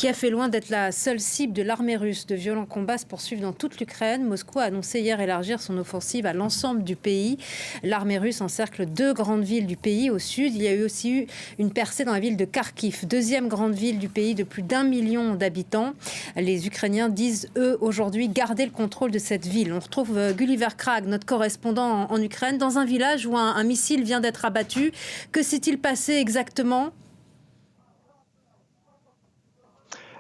Kiev est loin d'être la seule cible de l'armée russe. De violents combats se poursuivent dans toute l'Ukraine. Moscou a annoncé hier élargir son offensive à l'ensemble du pays. L'armée russe encercle deux grandes villes du pays au sud. Il y a eu aussi une percée dans la ville de Kharkiv, deuxième grande ville du pays de plus d'1 million d'habitants. Les Ukrainiens disent, eux, aujourd'hui, garder le contrôle de cette ville. On retrouve Gulliver Krag, notre correspondant en Ukraine, dans un village où un missile vient d'être abattu. Que s'est-il passé exactement ?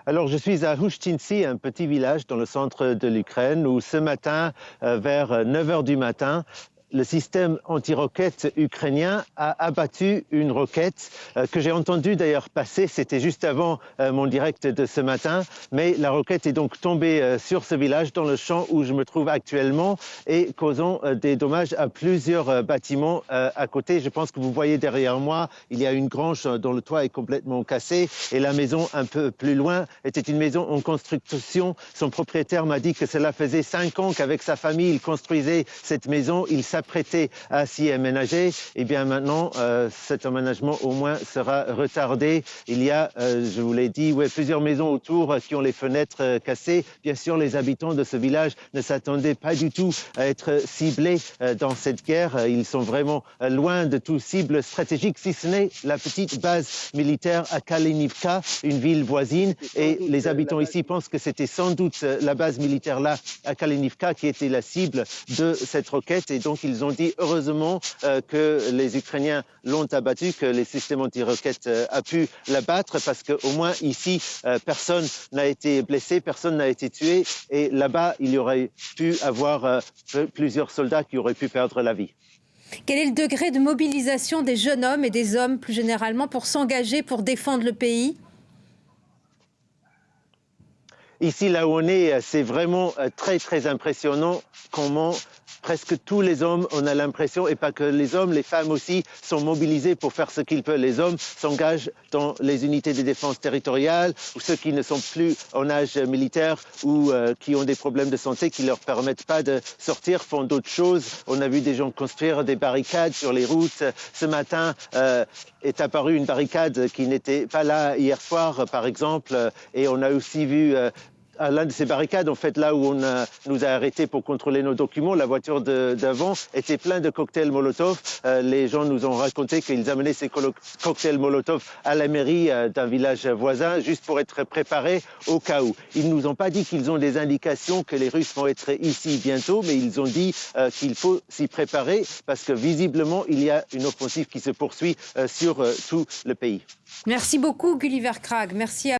Alors, je suis à Hushtintsy, un petit village dans le centre de l'Ukraine, où ce matin, vers 9 h du matin, le système anti-roquette ukrainien a abattu une roquette que j'ai entendu d'ailleurs passer. C'était juste avant mon direct de ce matin. Mais la roquette est donc tombée sur ce village, dans le champ où je me trouve actuellement, et causant des dommages à plusieurs bâtiments à côté. Je pense que vous voyez derrière moi, il y a une grange dont le toit est complètement cassé. Et la maison un peu plus loin était une maison en construction. Son propriétaire m'a dit que cela faisait 5 ans qu'avec sa famille, il construisait cette maison. Il s'apprêtait à s'y aménager. Et bien maintenant, cet aménagement au moins sera retardé. Il y a, je vous l'ai dit, plusieurs maisons autour qui ont les fenêtres cassées. Bien sûr, les habitants de ce village ne s'attendaient pas du tout à être ciblés dans cette guerre. Ils sont vraiment loin de toute cible stratégique, si ce n'est la petite base militaire à Kalinivka, une ville voisine. Et les habitants ici pensent que c'était sans doute la base militaire là, à Kalinivka, qui était la cible de cette roquette. Et donc, ils ont dit heureusement que les Ukrainiens l'ont abattu, que les systèmes anti-roquettes a pu l'abattre, parce qu'au moins ici, personne n'a été blessé, personne n'a été tué. Et là-bas, il y aurait pu avoir plusieurs soldats qui auraient pu perdre la vie. Quel est le degré de mobilisation des jeunes hommes et des hommes plus généralement pour s'engager, pour défendre le pays ? Ici, là où on est, c'est vraiment très, très impressionnant comment presque tous les hommes, on a l'impression, et pas que les hommes, les femmes aussi, sont mobilisés pour faire ce qu'ils peuvent. Les hommes s'engagent dans les unités de défense territoriale, ou ceux qui ne sont plus en âge militaire ou qui ont des problèmes de santé qui ne leur permettent pas de sortir, font d'autres choses. On a vu des gens construire des barricades sur les routes. Ce matin est apparue une barricade qui n'était pas là hier soir, par exemple, et on a aussi vu à l'un de ces barricades, en fait, là où on nous a arrêtés pour contrôler nos documents, la voiture d'avant était pleine de cocktails Molotov. Les gens nous ont raconté qu'ils amenaient ces cocktails Molotov à la mairie d'un village voisin, juste pour être préparés au cas où. Ils ne nous ont pas dit qu'ils ont des indications que les Russes vont être ici bientôt, mais ils ont dit qu'il faut s'y préparer, parce que visiblement, il y a une offensive qui se poursuit sur tout le pays. Merci beaucoup, Gulliver Krag. Merci à